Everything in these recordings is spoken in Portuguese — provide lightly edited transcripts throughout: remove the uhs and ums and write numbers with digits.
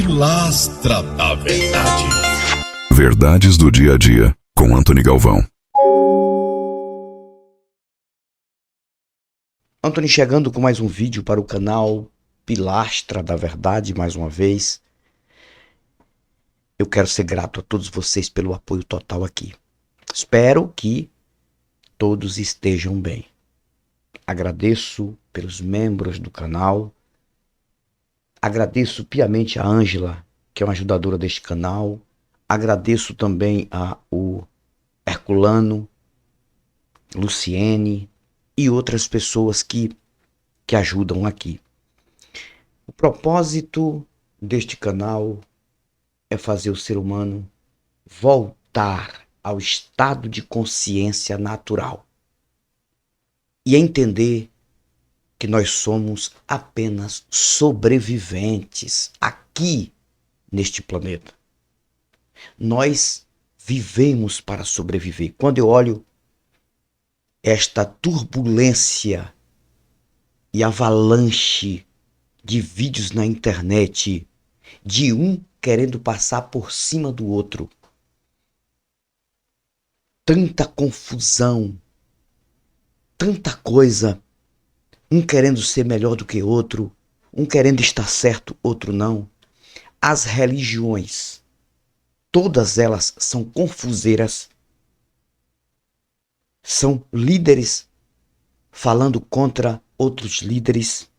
Pilastra da Verdade. Verdades do dia a dia, com Antony Galvão. Antony chegando com mais um vídeo para o canal Pilastra da Verdade, mais uma vez. Eu quero ser grato a todos vocês pelo apoio total aqui. Espero que todos estejam bem. Agradeço pelos membros do canal. Agradeço piamente a Ângela, que é uma ajudadora deste canal. Agradeço também ao Herculano, Luciene e outras pessoas que ajudam aqui. O propósito deste canal é fazer o ser humano voltar ao estado de consciência natural e entender que nós somos apenas sobreviventes aqui neste planeta. Nós vivemos para sobreviver. Quando eu olho esta turbulência e avalanche de vídeos na internet, de um querendo passar por cima do outro, tanta confusão, tanta coisa, um querendo ser melhor do que outro, um querendo estar certo, outro não. As religiões, todas elas são confuseiras, são líderes falando contra outros líderes.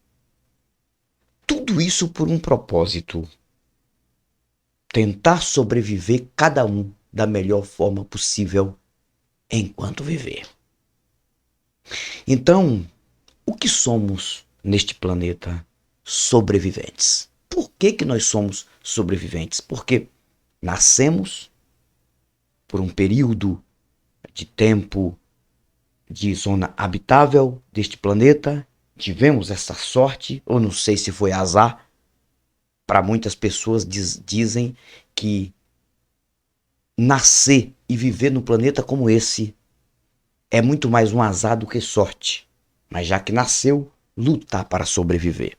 Tudo isso por um propósito: tentar sobreviver cada um da melhor forma possível enquanto viver. Então, o que somos neste planeta? Sobreviventes. Por que nós somos sobreviventes? Porque nascemos por um período de tempo de zona habitável deste planeta, tivemos essa sorte, ou não sei se foi azar. Para muitas pessoas dizem que nascer e viver num planeta como esse é muito mais um azar do que sorte. Mas já que nasceu, lutar para sobreviver.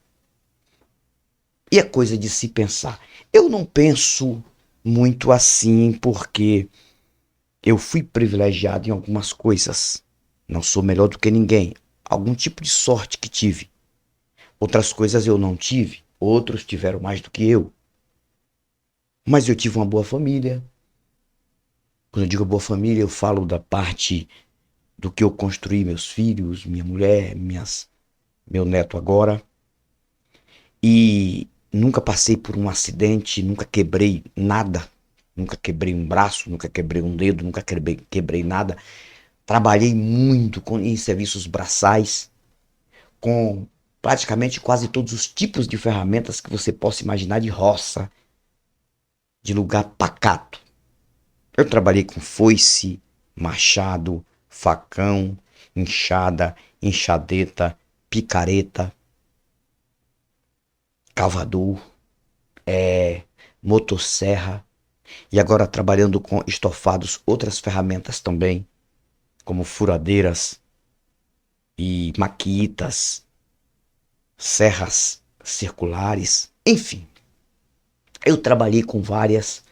E é coisa de se pensar. Eu não penso muito assim porque eu fui privilegiado em algumas coisas. Não sou melhor do que ninguém. Algum tipo de sorte que tive. Outras coisas eu não tive. Outros tiveram mais do que eu. Mas eu tive uma boa família. Quando eu digo boa família, eu falo da parte do que eu construí, meus filhos, minha mulher, meu neto agora. E nunca passei por um acidente, nunca quebrei nada. Nunca quebrei um braço, nunca quebrei um dedo, nunca quebrei nada. Trabalhei muito em serviços braçais, com praticamente quase todos os tipos de ferramentas que você possa imaginar, de roça, de lugar pacato. Eu trabalhei com foice, machado, facão, enxada, enxadeta, picareta, cavador, motosserra, e agora trabalhando com estofados, outras ferramentas também, como furadeiras e maquitas, serras circulares, enfim. Eu trabalhei com várias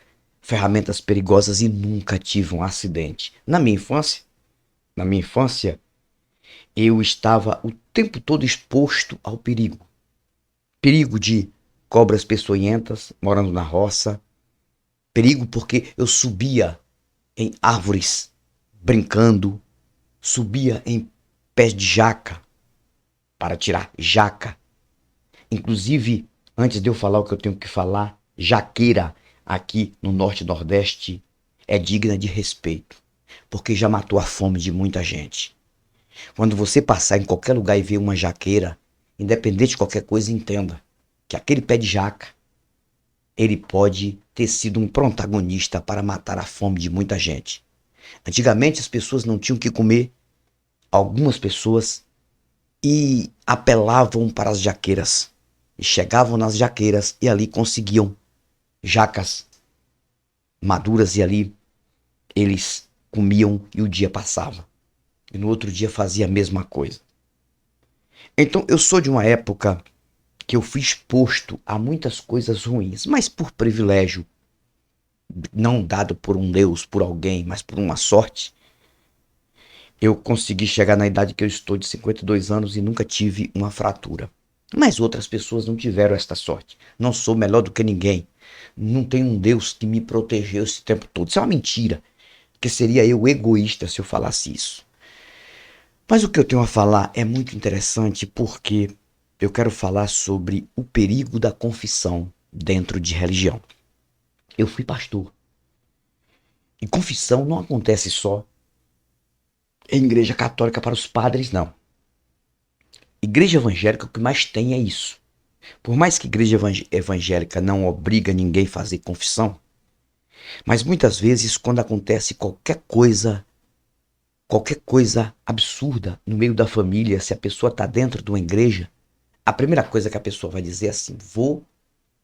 ferramentas perigosas e nunca tive um acidente. Na minha infância, eu estava o tempo todo exposto ao perigo. Perigo de cobras peçonhentas morando na roça. Perigo porque eu subia em árvores brincando, subia em pés de jaca para tirar jaca. Inclusive, antes de eu falar o que eu tenho que falar, jaqueira aqui no norte e nordeste é digna de respeito, porque já matou a fome de muita gente. Quando você passar em qualquer lugar e ver uma jaqueira, independente de qualquer coisa, entenda que aquele pé de jaca, ele pode ter sido um protagonista para matar a fome de muita gente. Antigamente as pessoas não tinham o que comer, algumas pessoas, e apelavam para as jaqueiras. E chegavam nas jaqueiras e ali conseguiam jacas maduras e ali eles comiam e o dia passava. E no outro dia fazia a mesma coisa. Então eu sou de uma época que eu fui exposto a muitas coisas ruins, mas por privilégio, não dado por um Deus, por alguém, mas por uma sorte, eu consegui chegar na idade que eu estou de 52 anos e nunca tive uma fratura. Mas outras pessoas não tiveram esta sorte. Não sou melhor do que ninguém. Não tem um Deus que me protegeu esse tempo todo. Isso é uma mentira. Que seria eu egoísta se eu falasse isso. Mas o que eu tenho a falar é muito interessante porque eu quero falar sobre o perigo da confissão dentro de religião. Eu fui pastor. E confissão não acontece só em igreja católica para os padres, não. Igreja evangélica, o que mais tem é isso. Por mais que igreja evangélica não obriga ninguém a fazer confissão, mas muitas vezes quando acontece qualquer coisa absurda no meio da família, se a pessoa está dentro de uma igreja, a primeira coisa que a pessoa vai dizer é assim: vou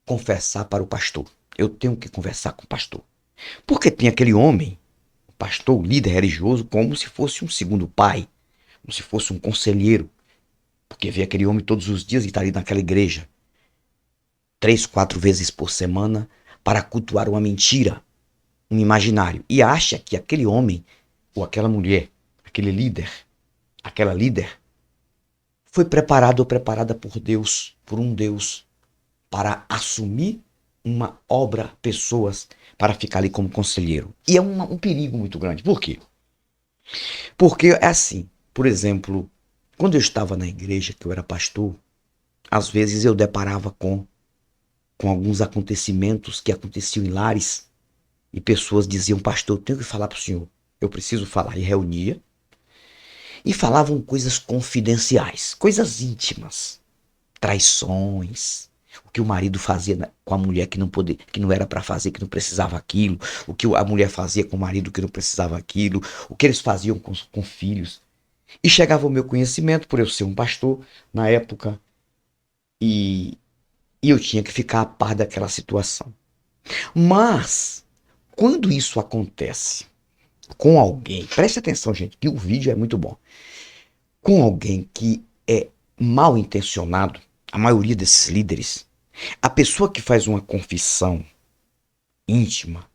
confessar para o pastor. Eu tenho que conversar com o pastor. Porque tem aquele homem, o pastor, o líder religioso, como se fosse um segundo pai, como se fosse um conselheiro. Porque vê aquele homem todos os dias e está ali naquela igreja, 3, 4 vezes por semana, para cultuar uma mentira, um imaginário. E acha que aquele homem, ou aquela mulher, aquele líder, aquela líder, foi preparado ou preparada por Deus, por um Deus, para assumir uma obra, pessoas, para ficar ali como conselheiro. E é um perigo muito grande. Por quê? Porque é assim, por exemplo, quando eu estava na igreja, que eu era pastor, às vezes eu deparava com alguns acontecimentos que aconteciam em lares e pessoas diziam: pastor, eu tenho que falar para o senhor, eu preciso falar. E reunia e falavam coisas confidenciais, coisas íntimas, traições, o que o marido fazia com a mulher que não podia, que não era para fazer, que não precisava aquilo, o que a mulher fazia com o marido que não precisava aquilo, o que eles faziam com filhos. E chegava o meu conhecimento, por eu ser um pastor na época, e, e eu tinha que ficar a par daquela situação. Mas, quando isso acontece com alguém, preste atenção, gente, que o vídeo é muito bom. Com alguém que é mal intencionado, a maioria desses líderes, a pessoa que faz uma confissão íntima,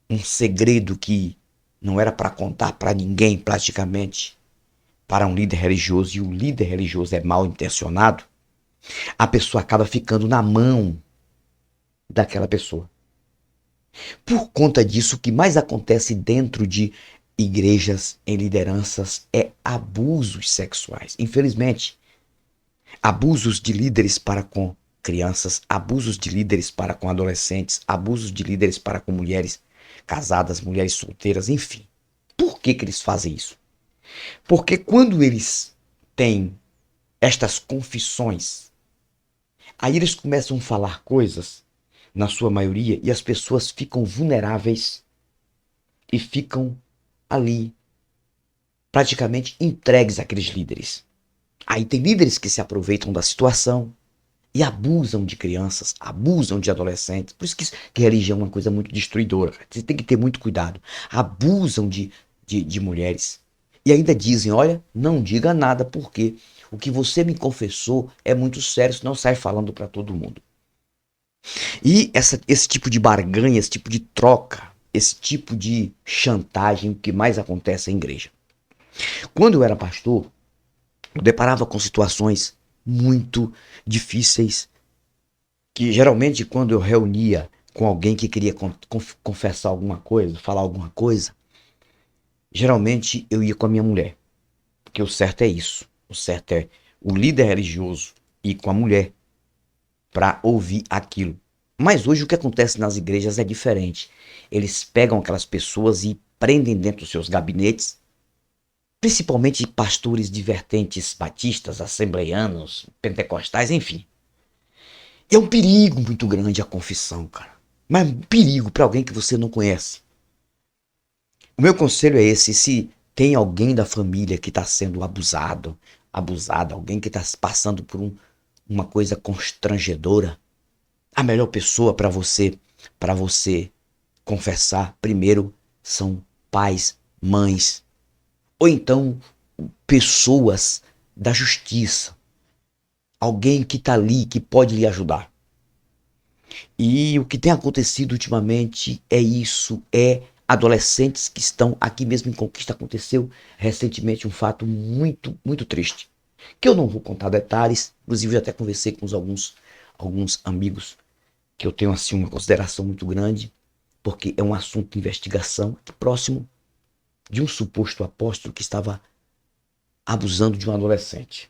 um segredo que não era para contar para ninguém praticamente, para um líder religioso, e o líder religioso é mal intencionado, a pessoa acaba ficando na mão daquela pessoa. Por conta disso, o que mais acontece dentro de igrejas em lideranças é abusos sexuais. Infelizmente, abusos de líderes para com crianças, abusos de líderes para com adolescentes, abusos de líderes para com mulheres casadas, mulheres solteiras, enfim. Por que eles fazem isso? Porque quando eles têm estas confissões, aí eles começam a falar coisas, na sua maioria, e as pessoas ficam vulneráveis e ficam ali praticamente entregues àqueles líderes. Aí tem líderes que se aproveitam da situação e abusam de crianças, abusam de adolescentes. Por isso que religião é uma coisa muito destruidora. Você tem que ter muito cuidado. Abusam de mulheres. E ainda dizem: olha, não diga nada porque o que você me confessou é muito sério, senão sai falando para todo mundo. E esse tipo de barganha, esse tipo de troca, esse tipo de chantagem, o que mais acontece em igreja. Quando eu era pastor, eu deparava com situações muito difíceis, que geralmente quando eu reunia com alguém que queria confessar alguma coisa, falar alguma coisa, geralmente eu ia com a minha mulher, porque o certo é isso. O certo é o líder religioso ir com a mulher para ouvir aquilo. Mas hoje o que acontece nas igrejas é diferente. Eles pegam aquelas pessoas e prendem dentro dos seus gabinetes, principalmente pastores de vertentes batistas, assembleianos, pentecostais, enfim. E é um perigo muito grande a confissão, cara. Mas um perigo para alguém que você não conhece. O meu conselho é esse: se tem alguém da família que está sendo abusada, alguém que está passando por uma coisa constrangedora, a melhor pessoa para você confessar primeiro são pais, mães, ou então pessoas da justiça, alguém que está ali, que pode lhe ajudar. E o que tem acontecido ultimamente é isso, é adolescentes que estão aqui mesmo em Conquista. Aconteceu recentemente um fato muito, muito triste, que eu não vou contar detalhes, inclusive eu até conversei com alguns amigos que eu tenho assim uma consideração muito grande, porque é um assunto de investigação próximo de um suposto apóstolo que estava abusando de um adolescente.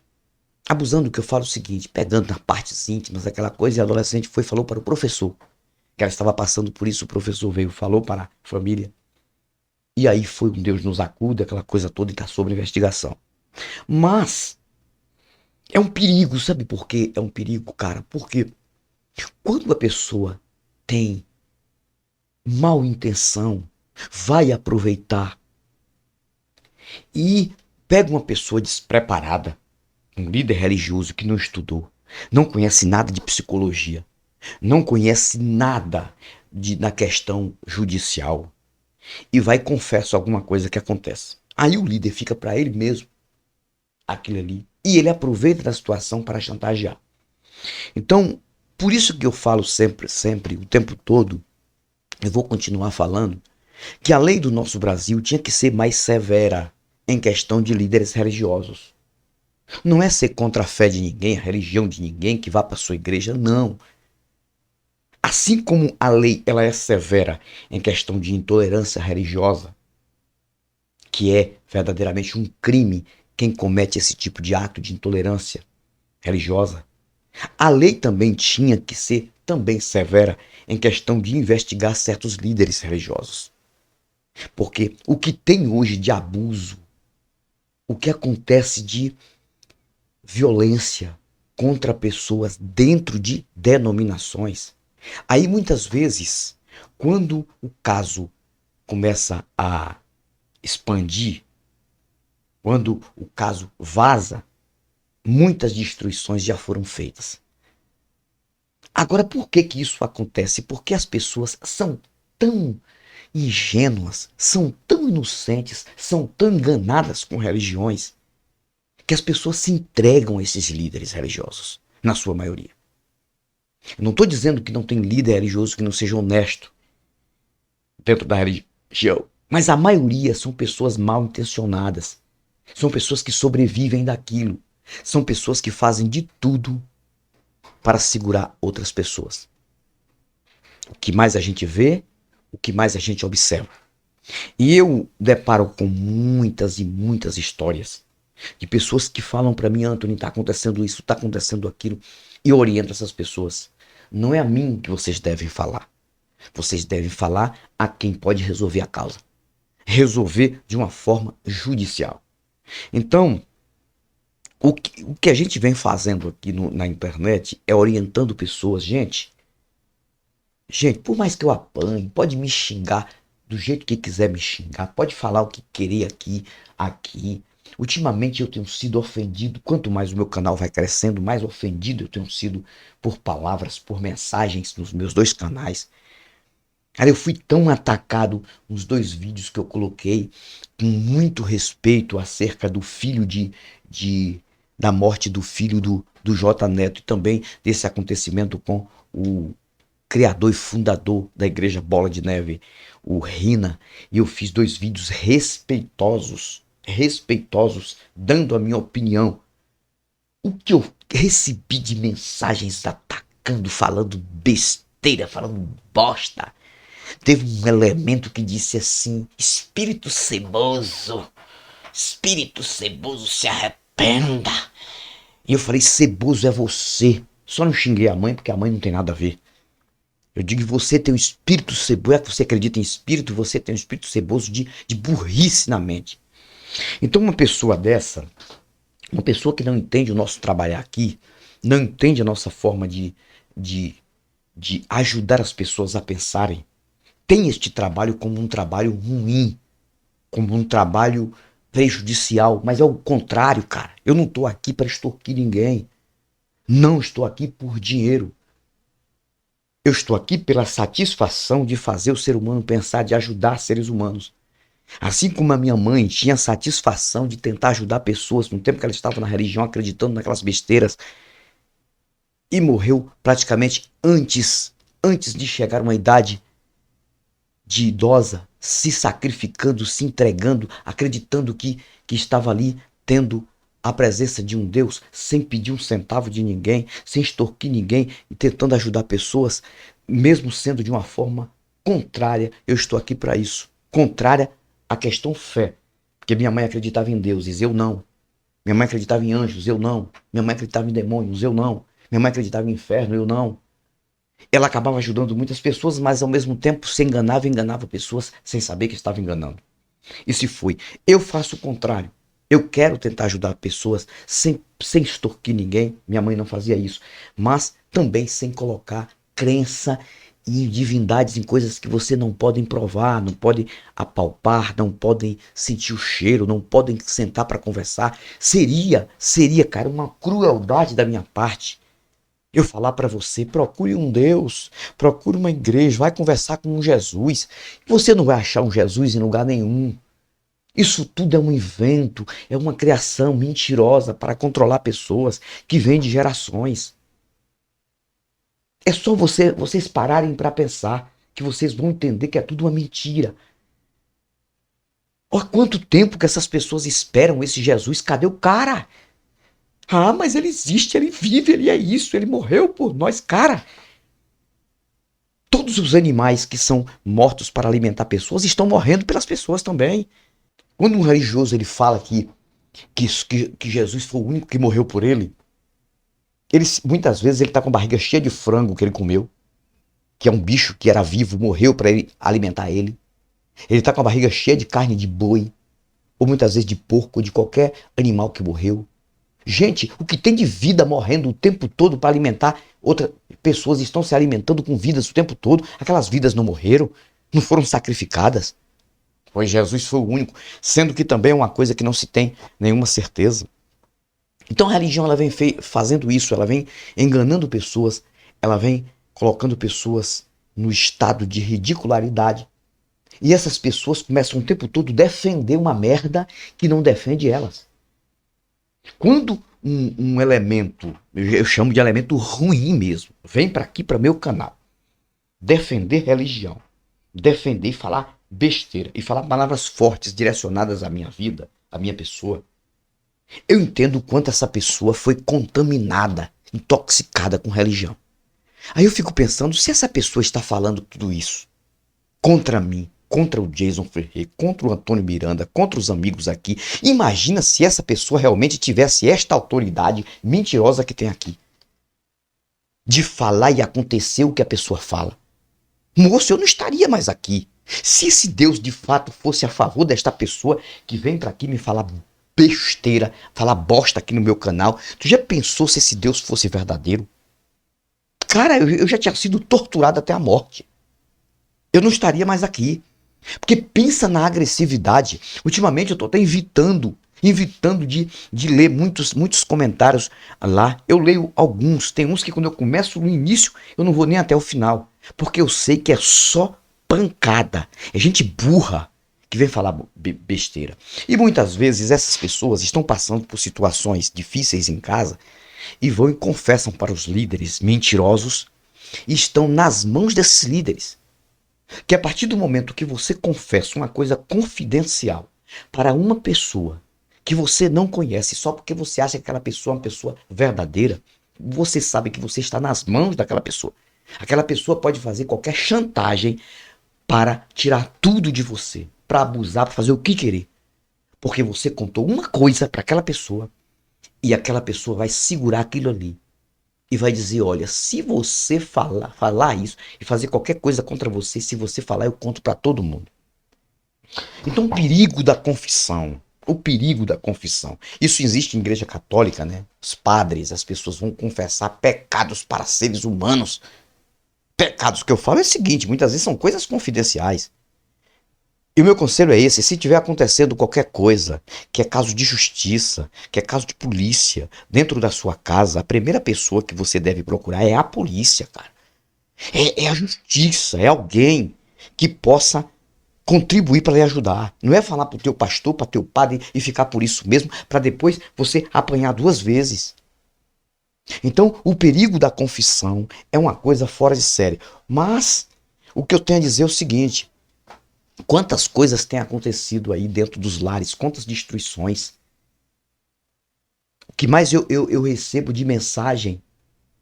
Abusando, que eu falo o seguinte, pegando nas partes íntimas, aquela coisa, e a adolescente foi e falou para o professor que ela estava passando por isso. O professor veio, falou para a família, e aí foi um Deus nos acuda, aquela coisa toda, e está sob investigação. Mas é um perigo, sabe por quê? É um perigo, cara, porque quando a pessoa tem mal intenção, vai aproveitar e pega uma pessoa despreparada, um líder religioso que não estudou, não conhece nada de psicologia, não conhece nada na questão judicial, e vai e confessa alguma coisa que acontece. Aí o líder fica para ele mesmo aquilo ali, e ele aproveita da situação para chantagear. Então, por isso que eu falo sempre, sempre, o tempo todo, eu vou continuar falando, que a lei do nosso Brasil tinha que ser mais severa em questão de líderes religiosos. Não é ser contra a fé de ninguém, a religião de ninguém, que vá para sua igreja, não. Assim como a lei ela é severa em questão de intolerância religiosa, que é verdadeiramente um crime quem comete esse tipo de ato de intolerância religiosa, a lei também tinha que ser também severa em questão de investigar certos líderes religiosos. Porque o que tem hoje de abuso, o que acontece de violência contra pessoas dentro de denominações, aí muitas vezes, quando o caso começa a expandir, quando o caso vaza, muitas destruições já foram feitas. Agora, por que que isso acontece? Porque as pessoas são tão ingênuas, são tão inocentes, são tão enganadas com religiões, que as pessoas se entregam a esses líderes religiosos, na sua maioria. Eu não estou dizendo que não tem líder religioso que não seja honesto dentro da religião, mas a maioria são pessoas mal intencionadas, são pessoas que sobrevivem daquilo, são pessoas que fazem de tudo para segurar outras pessoas. O que mais a gente vê, o que mais a gente observa. E eu deparo com muitas e muitas histórias de pessoas que falam para mim, Anthony, está acontecendo isso, está acontecendo aquilo, e eu oriento essas pessoas. Não é a mim que vocês devem falar. Vocês devem falar a quem pode resolver a causa. Resolver de uma forma judicial. Então, o que a gente vem fazendo aqui na internet é orientando pessoas. Gente, por mais que eu apanhe, pode me xingar do jeito que quiser me xingar, pode falar o que querer aqui. Ultimamente eu tenho sido ofendido, quanto mais o meu canal vai crescendo, mais ofendido eu tenho sido por palavras, por mensagens nos meus dois canais. Cara, eu fui tão atacado nos dois vídeos que eu coloquei, com muito respeito acerca do filho da morte do filho do J Neto, e também desse acontecimento com o criador e fundador da Igreja Bola de Neve, o Rina, e eu fiz dois vídeos respeitosos, dando a minha opinião. O que eu recebi de mensagens atacando, falando besteira, falando bosta. Teve um elemento que disse assim: Espírito ceboso, se arrependa. E eu falei: ceboso é você. Só não xinguei a mãe, porque a mãe não tem nada a ver. Eu digo que você tem um espírito ceboso, é que você acredita em espírito, você tem um espírito ceboso de burrice na mente. Então uma pessoa dessa, uma pessoa que não entende o nosso trabalhar aqui, não entende a nossa forma de ajudar as pessoas a pensarem, tem este trabalho como um trabalho ruim, como um trabalho prejudicial, mas é o contrário, cara. Eu não estou aqui para extorquir ninguém. Não estou aqui por dinheiro. Eu estou aqui pela satisfação de fazer o ser humano pensar, de ajudar seres humanos. Assim como a minha mãe tinha satisfação de tentar ajudar pessoas no tempo que ela estava na religião, acreditando naquelas besteiras, e morreu praticamente antes de chegar a uma idade de idosa, se sacrificando, se entregando, acreditando que estava ali tendo a presença de um Deus, sem pedir um centavo de ninguém, sem extorquir ninguém e tentando ajudar pessoas, mesmo sendo de uma forma contrária. Eu estou aqui para isso. Contrária à questão fé. Porque minha mãe acreditava em deuses, eu não. Minha mãe acreditava em anjos, eu não. Minha mãe acreditava em demônios, eu não. Minha mãe acreditava em inferno, eu não. Ela acabava ajudando muitas pessoas, mas ao mesmo tempo se enganava e enganava pessoas sem saber que estava enganando. E se foi. Eu faço o contrário. Eu quero tentar ajudar pessoas sem extorquir ninguém. Minha mãe não fazia isso. Mas também sem colocar crença em divindades, em coisas que você não podem provar, não podem apalpar, não podem sentir o cheiro, não podem sentar para conversar. Seria, cara, uma crueldade da minha parte eu falar para você, procure um Deus, procure uma igreja, vai conversar com um Jesus. Você não vai achar um Jesus em lugar nenhum. Isso tudo é um invento, é uma criação mentirosa para controlar pessoas que vêm de gerações. É só vocês pararem para pensar que vocês vão entender que é tudo uma mentira. Há quanto tempo que essas pessoas esperam esse Jesus? Cadê o cara? Ah, mas ele existe, ele vive, ele é isso, ele morreu por nós, cara. Todos os animais que são mortos para alimentar pessoas estão morrendo pelas pessoas também. Quando um religioso ele fala que Jesus foi o único que morreu por ele, muitas vezes ele está com a barriga cheia de frango que ele comeu, que é um bicho que era vivo, morreu para ele alimentar ele. Ele está com a barriga cheia de carne de boi, ou muitas vezes de porco, ou de qualquer animal que morreu. Gente, o que tem de vida morrendo o tempo todo para alimentar outras pessoas, estão se alimentando com vidas o tempo todo. Aquelas vidas não morreram, não foram sacrificadas. Pois Jesus foi o único, sendo que também é uma coisa que não se tem nenhuma certeza. Então a religião ela vem fazendo isso, ela vem enganando pessoas, ela vem colocando pessoas no estado de ridicularidade. E essas pessoas começam o tempo todo a defender uma merda que não defende elas. Quando um elemento, eu chamo de elemento ruim mesmo, vem para aqui, para meu canal, defender religião, defender e falar besteira, e falar palavras fortes direcionadas à minha vida, à minha pessoa, eu entendo o quanto essa pessoa foi contaminada, intoxicada com religião. Aí eu fico pensando, se essa pessoa está falando tudo isso contra mim, contra o Jason Ferreira, contra o Antônio Miranda, contra os amigos aqui. Imagina se essa pessoa realmente tivesse esta autoridade mentirosa que tem aqui. De falar e acontecer o que a pessoa fala. Moço, eu não estaria mais aqui. Se esse Deus de fato fosse a favor desta pessoa que vem para aqui me falar besteira, falar bosta aqui no meu canal, tu já pensou se esse Deus fosse verdadeiro? Cara, eu já tinha sido torturado até a morte. Eu não estaria mais aqui. Porque pensa na agressividade. Ultimamente eu estou até evitando de ler muitos comentários lá. Eu leio alguns. Tem uns que quando eu começo no início, eu não vou nem até o final. Porque eu sei que é só pancada. É gente burra que vem falar besteira. E muitas vezes essas pessoas estão passando por situações difíceis em casa e vão e confessam para os líderes mentirosos e estão nas mãos desses líderes. Que a partir do momento que você confessa uma coisa confidencial para uma pessoa que você não conhece, só porque você acha que aquela pessoa é uma pessoa verdadeira, você sabe que você está nas mãos daquela pessoa. Aquela pessoa pode fazer qualquer chantagem para tirar tudo de você, para abusar, para fazer o que querer. Porque você contou uma coisa para aquela pessoa e aquela pessoa vai segurar aquilo ali. E vai dizer, olha, se você falar isso e fazer qualquer coisa contra você, se você falar, eu conto para todo mundo. Então, o perigo da confissão. O perigo da confissão. Isso existe em igreja católica, né? Os padres, as pessoas vão confessar pecados para seres humanos. Pecados que eu falo é o seguinte, muitas vezes são coisas confidenciais. E o meu conselho é esse, se tiver acontecendo qualquer coisa, que é caso de justiça, que é caso de polícia, dentro da sua casa, a primeira pessoa que você deve procurar é a polícia, cara. É a justiça, é alguém que possa contribuir para lhe ajudar. Não é falar pro teu pastor, para teu padre e ficar por isso mesmo, para depois você apanhar duas vezes. Então, o perigo da confissão é uma coisa fora de série. Mas o que eu tenho a dizer é o seguinte: quantas coisas têm acontecido aí dentro dos lares, quantas destruições. O que mais eu recebo de mensagem,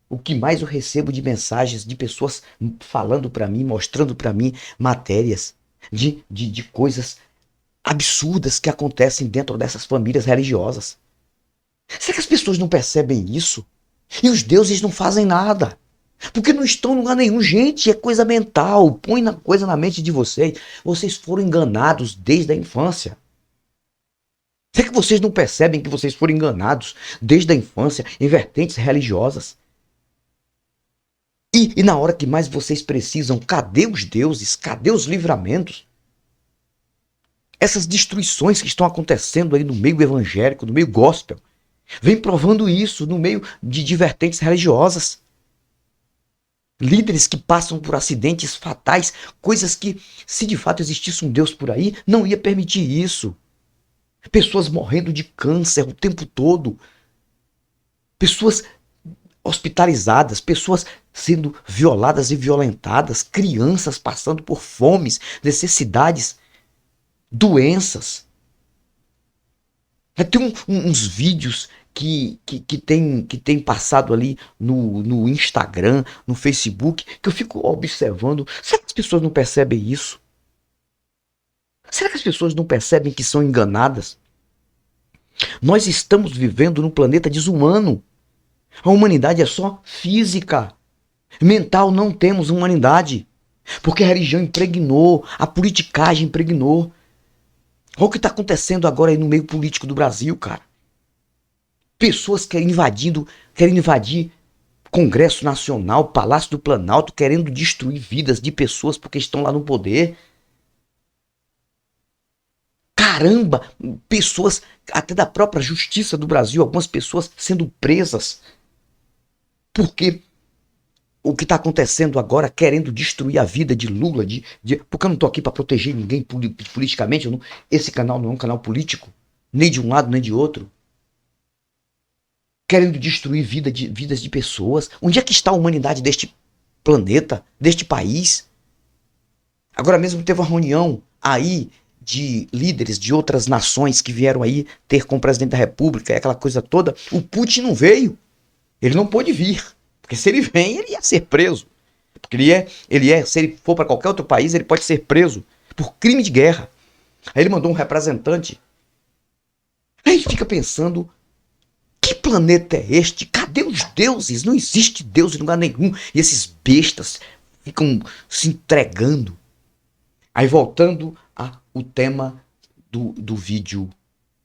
o que mais eu recebo de mensagens de pessoas falando para mim, mostrando para mim matérias de coisas absurdas que acontecem dentro dessas famílias religiosas. Será que as pessoas não percebem isso? E os deuses não fazem nada. Porque não estão em lugar nenhum. Gente, é coisa mental. Põe na coisa na mente de vocês. Vocês foram enganados desde a infância. Será que vocês não percebem que vocês foram enganados desde a infância em vertentes religiosas? E na hora que mais vocês precisam, cadê os deuses? Cadê os livramentos? Essas destruições que estão acontecendo aí no meio evangélico, no meio gospel, vem provando isso no meio de vertentes religiosas. Líderes que passam por acidentes fatais, coisas que, se de fato existisse um Deus por aí, não ia permitir isso. Pessoas morrendo de câncer o tempo todo. Pessoas hospitalizadas, pessoas sendo violadas e violentadas, crianças passando por fomes, necessidades, doenças. Tem uns vídeos que tem passado ali no Instagram, no Facebook, que eu fico observando. Será que as pessoas não percebem isso? Será que as pessoas não percebem que são enganadas? Nós estamos vivendo num planeta desumano. A humanidade é só física. Mental não temos humanidade. Porque a religião impregnou, a politicagem impregnou. Olha o que está acontecendo agora aí no meio político do Brasil, cara. Pessoas querem invadir Congresso Nacional, Palácio do Planalto, querendo destruir vidas de pessoas porque estão lá no poder. Caramba, pessoas, até da própria justiça do Brasil, algumas pessoas sendo presas. Porque o que está acontecendo agora, querendo destruir a vida de Lula, porque eu não estou aqui para proteger ninguém politicamente, esse canal não é um canal político, nem de um lado nem de outro. Querendo destruir vidas de pessoas. Onde é que está a humanidade deste planeta, deste país? Agora mesmo teve uma reunião aí de líderes de outras nações que vieram aí ter com o presidente da República e aquela coisa toda. O Putin não veio. Ele não pôde vir. Porque se ele vem, ele ia ser preso. Porque se ele for para qualquer outro país, ele pode ser preso por crime de guerra. Aí ele mandou um representante. Aí fica pensando: que planeta é este? Cadê os deuses? Não existe Deus em lugar nenhum. E esses bestas ficam se entregando. Aí voltando ao tema do vídeo,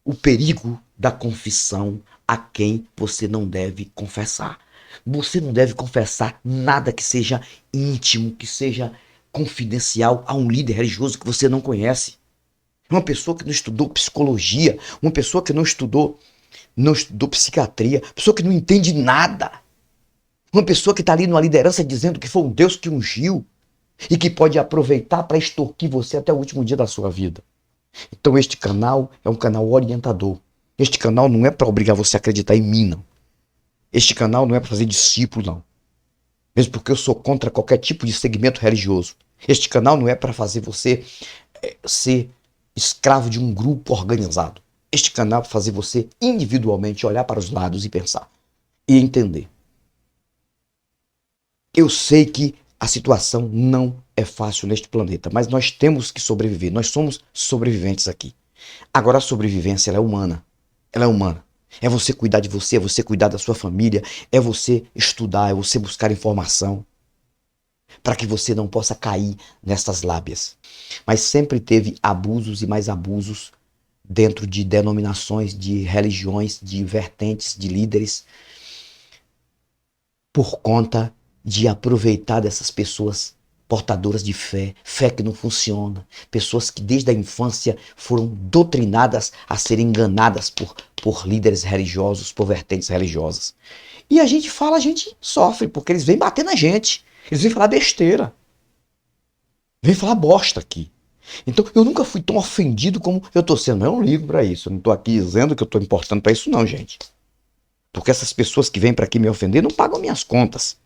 o perigo da confissão a quem você não deve confessar. Você não deve confessar nada que seja íntimo, que seja confidencial a um líder religioso que você não conhece. Uma pessoa que não estudou psicologia, uma pessoa que não estudou psiquiatria, pessoa que não entende nada. Uma pessoa que está ali numa liderança dizendo que foi um Deus que ungiu e que pode aproveitar para extorquir você até o último dia da sua vida. Então este canal é um canal orientador. Este canal não é para obrigar você a acreditar em mim, não. Este canal não é para fazer discípulo, não. Mesmo porque eu sou contra qualquer tipo de segmento religioso. Este canal não é para fazer você ser escravo de um grupo organizado. Este canal é para fazer você individualmente olhar para os lados e pensar. E entender. Eu sei que a situação não é fácil neste planeta, mas nós temos que sobreviver. Nós somos sobreviventes aqui. Agora a sobrevivência ela é humana. Ela é humana. É você cuidar de você, é você cuidar da sua família, é você estudar, é você buscar informação. Para que você não possa cair nessas lábias. Mas sempre teve abusos e mais abusos dentro de denominações, de religiões, de vertentes, de líderes, por conta de aproveitar dessas pessoas portadoras de fé, fé que não funciona, pessoas que desde a infância foram doutrinadas a serem enganadas por líderes religiosos, por vertentes religiosas. E a gente sofre, porque eles vêm bater na gente, eles vêm falar besteira, vêm falar bosta aqui. Então eu nunca fui tão ofendido como eu tô sendo. Eu não ligo pra isso, eu não tô aqui dizendo que eu tô importando pra isso não, gente. Porque essas pessoas que vêm para aqui me ofender não pagam minhas contas.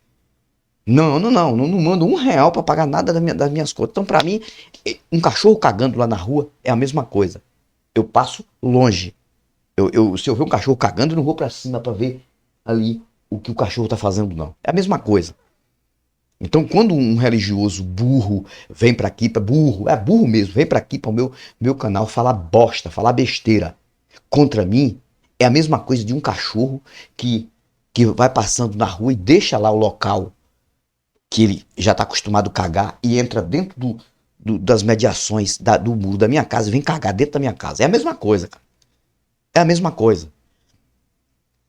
Não mando R$ 1 para pagar nada das minhas contas. Então, para mim, um cachorro cagando lá na rua é a mesma coisa. Eu passo longe. Se eu ver um cachorro cagando, eu não vou para cima para ver ali o que o cachorro tá fazendo, não. É a mesma coisa. Então, quando um religioso burro vem para aqui, burro mesmo, vem para aqui para o meu canal falar bosta, falar besteira contra mim, é a mesma coisa de um cachorro que vai passando na rua e deixa lá o local que ele já está acostumado a cagar e entra dentro das mediações do muro da minha casa e vem cagar dentro da minha casa. É a mesma coisa, cara. É a mesma coisa.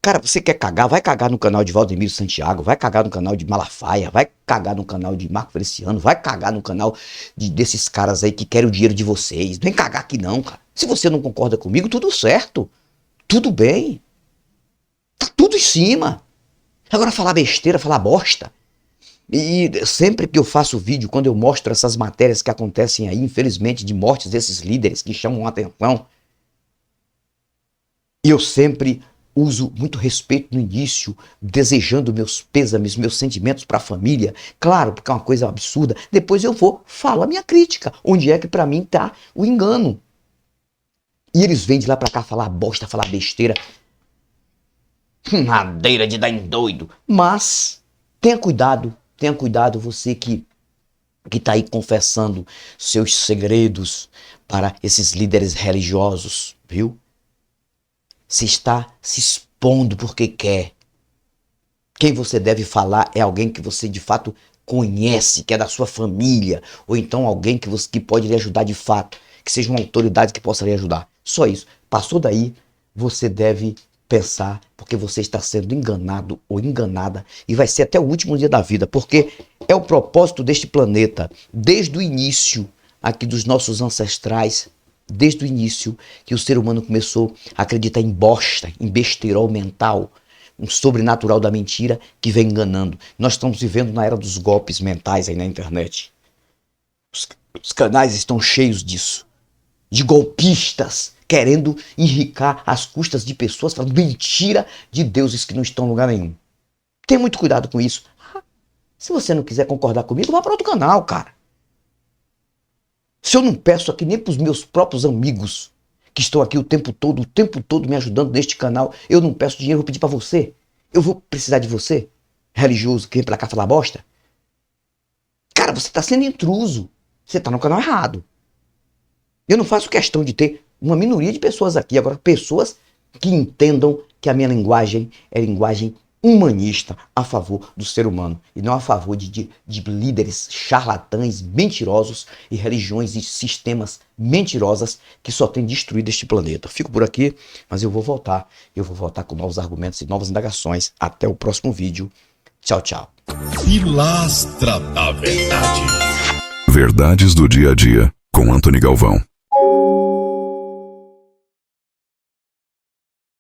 Cara, você quer cagar? Vai cagar no canal de Valdemiro Santiago, vai cagar no canal de Malafaia, vai cagar no canal de Marco Feliciano, vai cagar no canal desses caras aí que querem o dinheiro de vocês. Não vem cagar aqui não, cara. Se você não concorda comigo, tudo certo. Tudo bem. Tá tudo em cima. Agora falar besteira, falar bosta. E sempre que eu faço vídeo, quando eu mostro essas matérias que acontecem aí, infelizmente, de mortes desses líderes que chamam a atenção, eu sempre uso muito respeito no início, desejando meus pêsames, meus sentimentos para a família. Claro, porque é uma coisa absurda. Depois eu falo a minha crítica, onde é que para mim tá o engano. E eles vêm de lá para cá falar bosta, falar besteira. Madeira de dar em doido. Mas tenha cuidado você que tá aí confessando seus segredos para esses líderes religiosos, viu? Você está se expondo porque quer. Quem você deve falar é alguém que você de fato conhece, que é da sua família, ou então alguém que pode lhe ajudar de fato, que seja uma autoridade que possa lhe ajudar. Só isso. Passou daí, você deve pensar, porque você está sendo enganado ou enganada, e vai ser até o último dia da vida, porque é o propósito deste planeta, desde o início aqui dos nossos ancestrais, desde o início que o ser humano começou a acreditar em bosta, em besterol mental, um sobrenatural da mentira que vem enganando. Nós estamos vivendo na era dos golpes mentais aí na internet. Os canais estão cheios disso, de golpistas querendo enricar às custas de pessoas falando mentira de deuses que não estão em lugar nenhum. Tenha muito cuidado com isso. Se você não quiser concordar comigo, vá para outro canal, cara. Se eu não peço aqui nem para os meus próprios amigos que estão aqui o tempo todo me ajudando neste canal, eu não peço dinheiro, eu vou pedir para você. Eu vou precisar de você, religioso, que vem pra cá falar bosta? Cara, você tá sendo intruso. Você tá no canal errado. Eu não faço questão de ter uma minoria de pessoas aqui, agora pessoas que entendam que a minha linguagem é linguagem humanista, a favor do ser humano e não a favor de líderes charlatães, mentirosos e religiões e sistemas mentirosas que só têm destruído este planeta. Fico por aqui, mas eu vou voltar com novos argumentos e novas indagações. Até o próximo vídeo. Tchau, tchau. Pilastra da Verdade. Verdades do dia a dia com Antony Galvão.